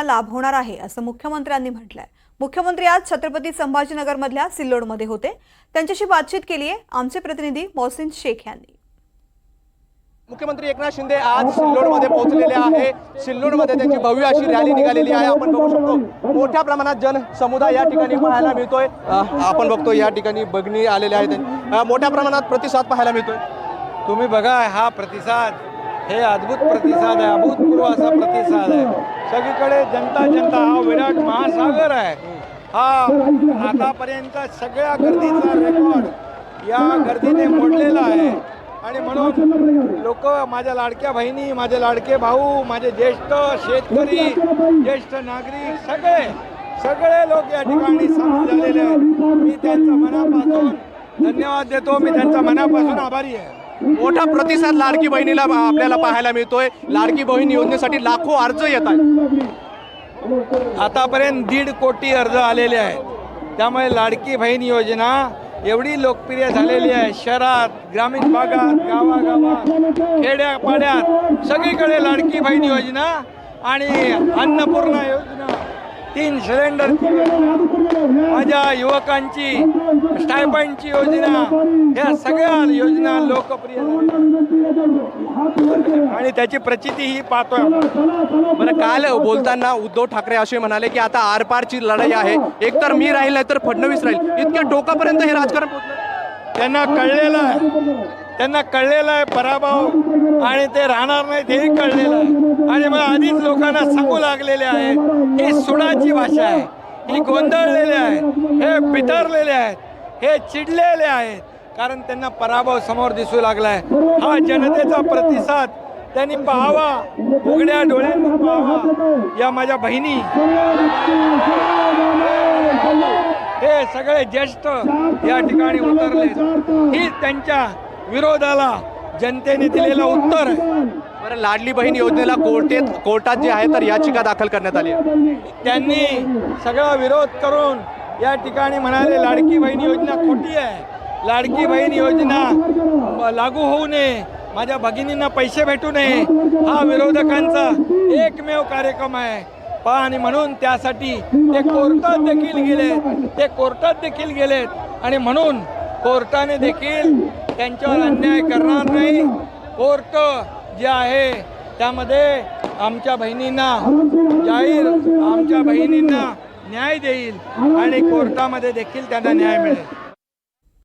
लाभ होणार आहे असं मुख्यमंत्र्यांनी म्हटलंय। मुख्यमंत्री आज छत्रपती संभाजीनगरमधल्या सिल्लोडमध्ये होते। त्यांच्याशी बातचीत केली आहे आमचे प्रतिनिधी मोहसिन शेख यांनी। मुख्यमंत्री एकनाथ शिंदे आज सिल्लोडमध्ये पोहोचलेले आहे। सिल्लोडमध्ये त्यांची भव्य अशी रॅली निघालेली आहे। आपण बघू शकतो मोठ्या प्रमाणात जनसमुदाय या ठिकाणी पाहायला मिळतोय। आपण बघतो या ठिकाणी भगिनी आलेले आहेत, मोठ्या प्रमाणात प्रतिसाद पाहायला मिळतोय। तुम्ही बघा हा प्रतिसाद, हे अद्भुत प्रतिसाद आहे, अभूतपूर्व असा प्रतिसाद आहे। सगळीकडे जनता हा विराट महासागर आहे। हा आतापर्यंत सगळ्या गर्दीचा रेकॉर्ड या गर्दीने मोडलेला आहे आणि म्हणून लोक, माझ्या लाडक्या बहिणी, माझे लाडके भाऊ, माझे ज्येष्ठ शेतकरी, ज्येष्ठ नागरिक, सगळे लोक या ठिकाणी सामील झालेले आहेत। मी त्यांचा मनापासून धन्यवाद देतो, मी त्यांचा मनापासून आभारी आहे। मोठा प्रतिसाद लाडकी बहिणीला आपल्याला पाहायला मिळतोय। लाडकी बहीण योजनेसाठी लाखो अर्ज येत आहेत। आतापर्यंत 1.5 कोटी अर्ज आलेले आहेत। त्यामुळे लाडकी बहीण योजना एवढी लोकप्रिय झालेली आहे। शहरात, ग्रामीण भागात, गावागावात, खेड्यापाड्यात सगळीकडे लाडकी बहीण योजना आणि अन्नपूर्णा योजना, 3 सिलेंडर, माझ्या युवकांची स्टायपंडची योजना, या सगळ्या योजना लोकप्रिय आणि त्याची प्रचिती ही पाहतोय। बरं, काल बोलताना उद्धव ठाकरे असे म्हणाले की आता आरपारची लढाई आहे, एकतर मी राहील नाही तर फडणवीस राहील। इतक्या टोकापर्यंत हे राजकारण पोहोचलं। त्यांना कळलेलं आहे पराभव आणि ते राहणार नाहीत हे कळलेलं आहे। आणि मला आधीच लोकांना सांगू लागलेले आहे ही सुडाची भाषा आहे, ही गोंधळलेले आहेत, हे बिथरलेले आहेत, हे चिडलेले आहेत, कारण त्यांना पराभव समोर दिसू लागलाय। हा जनतेचा प्रतिसाद त्यांनी पाहावा, उघड्या डोळ्यांनी पाहावा। या माझ्या बहिणी, हे सगळे ज्येष्ठ या ठिकाणी उतरले, ही त्यांच्या विरोधाला जनतेने दिलेलं उत्तर आहे। बरं, लाडली बहीण योजनेला कोर्टात जे आहे तर याचिका दाखल करण्यात आली आहे। त्यांनी सगळा विरोध करून या ठिकाणी म्हणाले लाडकी बहीण योजना खोटी आहे, लाडकी बहीण योजना लागू होऊ नये, माझ्या भगिनींना पैसे भेटू नये, हा विरोधकांचा एकमेव कार्यक्रम आहे। आणि म्हणून त्यासाठी ते कोर्टात देखील गेलेत आणि म्हणून कोर्टाने देखील त्यांच्यावर अन्याय करणार नाही। कोर्ट जे आहे त्यामध्ये आमच्या बहिणींना न्याय देईल आणि कोर्टामध्ये देखील त्यांना न्याय मिळेल।